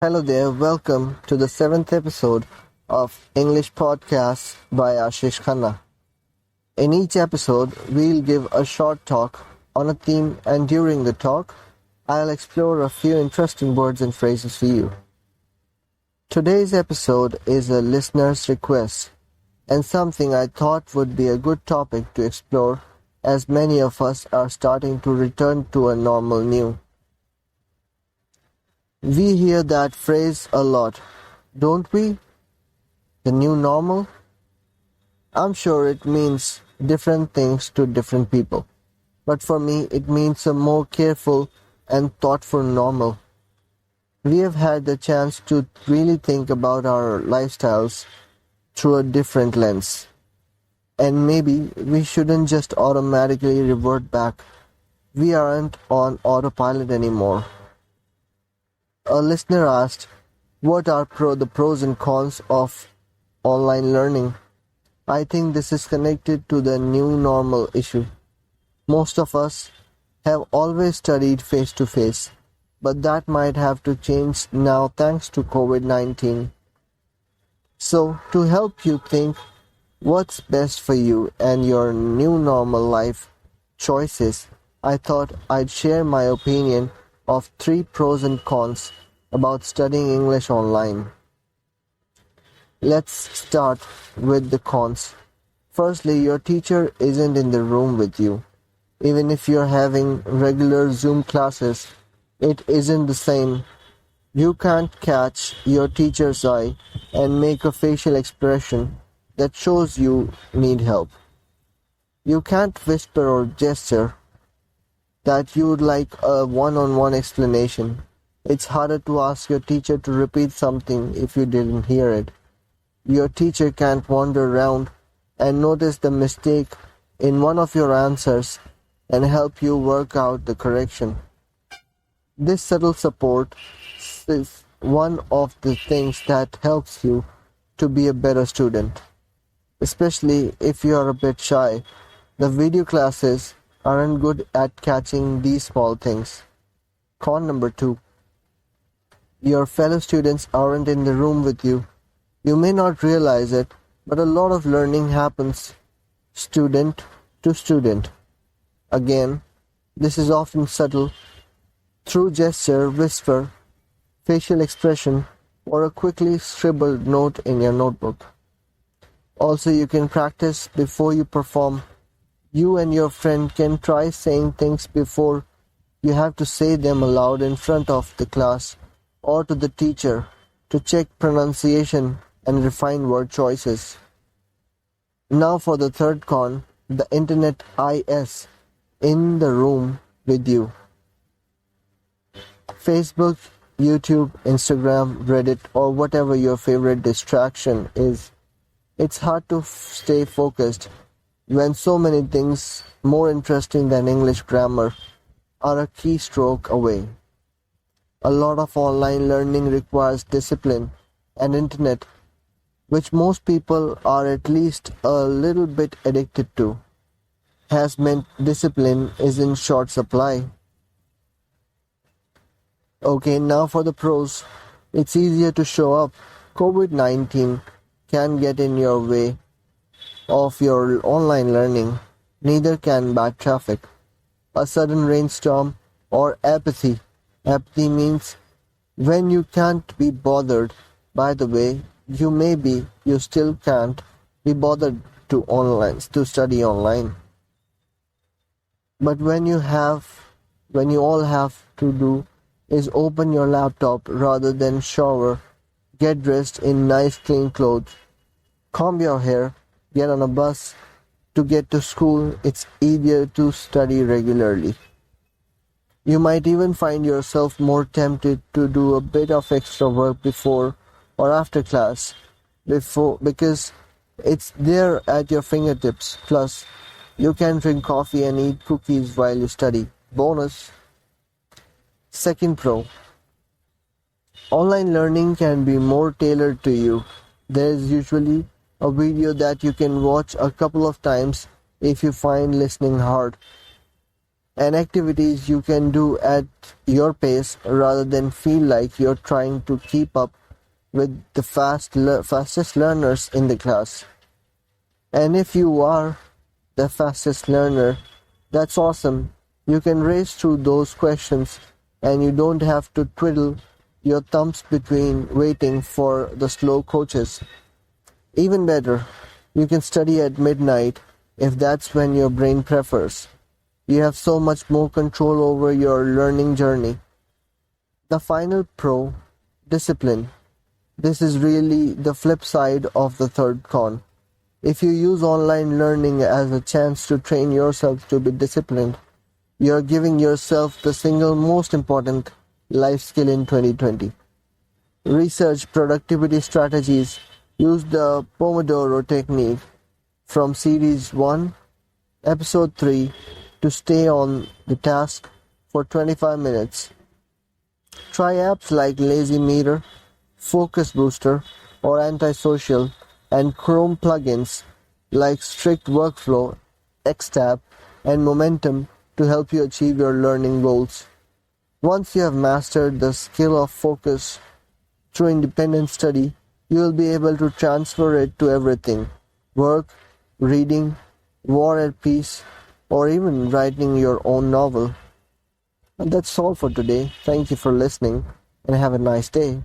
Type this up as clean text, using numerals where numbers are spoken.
Hello there, welcome to the seventh episode of English Podcasts by Ashish Khanna. In each episode, we'll give a short talk on a theme, and during the talk, I'll explore a few interesting words and phrases for you. Today's episode is a listener's request and something I thought would be a good topic to explore as many of us are starting to return to a normal new. We hear that phrase a lot, don't we? The new normal? I'm sure it means different things to different people, but for me it means a more careful and thoughtful normal. We have had the chance to really think about our lifestyles through a different lens, and maybe we shouldn't just automatically revert back. We aren't on autopilot anymore. A listener asked, what are the pros and cons of online learning? I think this is connected to the new normal issue. Most of us have always studied face to face, but that might have to change now thanks to COVID-19. So, to help you think what's best for you and your new normal life choices, I thought I'd share my opinion of 3 pros and cons about studying English online. Let's start with the cons. Firstly, your teacher isn't in the room with you. Even if you're having regular Zoom classes, it isn't the same. You can't catch your teacher's eye and make a facial expression that shows you need help. You can't whisper or gesture that you'd like a one-on-one explanation. It's harder to ask your teacher to repeat something if you didn't hear it. Your teacher can't wander around and notice the mistake in one of your answers and help you work out the correction. This subtle support is one of the things that helps you to be a better student. Especially if you are a bit shy, the video classes aren't good at catching these small things. Con number 2. Your fellow students aren't in the room with you. You may not realize it, but a lot of learning happens student to student. Again, this is often subtle, through gesture, whisper, facial expression, or a quickly scribbled note in your notebook. Also, you can practice before you perform. You and your friend can try saying things before you have to say them aloud in front of the class or to the teacher to check pronunciation and refine word choices. Now for the third con, the internet is in the room with you. Facebook, YouTube, Instagram, Reddit, or whatever your favorite distraction is. It's hard to stay focused when so many things more interesting than English grammar are a keystroke away. A lot of online learning requires discipline, and internet, which most people are at least a little bit addicted to, has meant discipline is in short supply. Okay, now for the pros. It's easier to show up. COVID-19 can get in your way of your online learning. Neither can bad traffic, a sudden rainstorm, or apathy. Apathy means when you can't be bothered. By the way, you still can't be bothered to study online. But when you all have to do is open your laptop rather than shower, get dressed in nice clean clothes, comb your hair, get on a bus to get to school, it's easier to study regularly. You might even find yourself more tempted to do a bit of extra work before or after class, because it's there at your fingertips. Plus, you can drink coffee and eat cookies while you study. Bonus. Second pro. Online learning can be more tailored to you. There is usually a video that you can watch a couple of times if you find listening hard. and activities you can do at your pace rather than feel like you're trying to keep up with the fastest learners in the class. And if you are the fastest learner, that's awesome. You can race through those questions and you don't have to twiddle your thumbs between waiting for the slow coaches. Even better, you can study at midnight if that's when your brain prefers. You have so much more control over your learning journey. The final pro, discipline. This is really the flip side of the third con. If you use online learning as a chance to train yourself to be disciplined, you're giving yourself the single most important life skill in 2020. Research productivity strategies use the Pomodoro technique from Series 1, Episode-7 to stay on the task for 25 minutes. Try apps like Lazy Meter, Focus Booster, or Antisocial, and Chrome plugins like Strict Workflow, Xtab, and Momentum to help you achieve your learning goals. Once you have mastered the skill of focus through independent study, you will be able to transfer it to everything: work, reading, war and peace, or even writing your own novel. And that's all for today. Thank you for listening and have a nice day.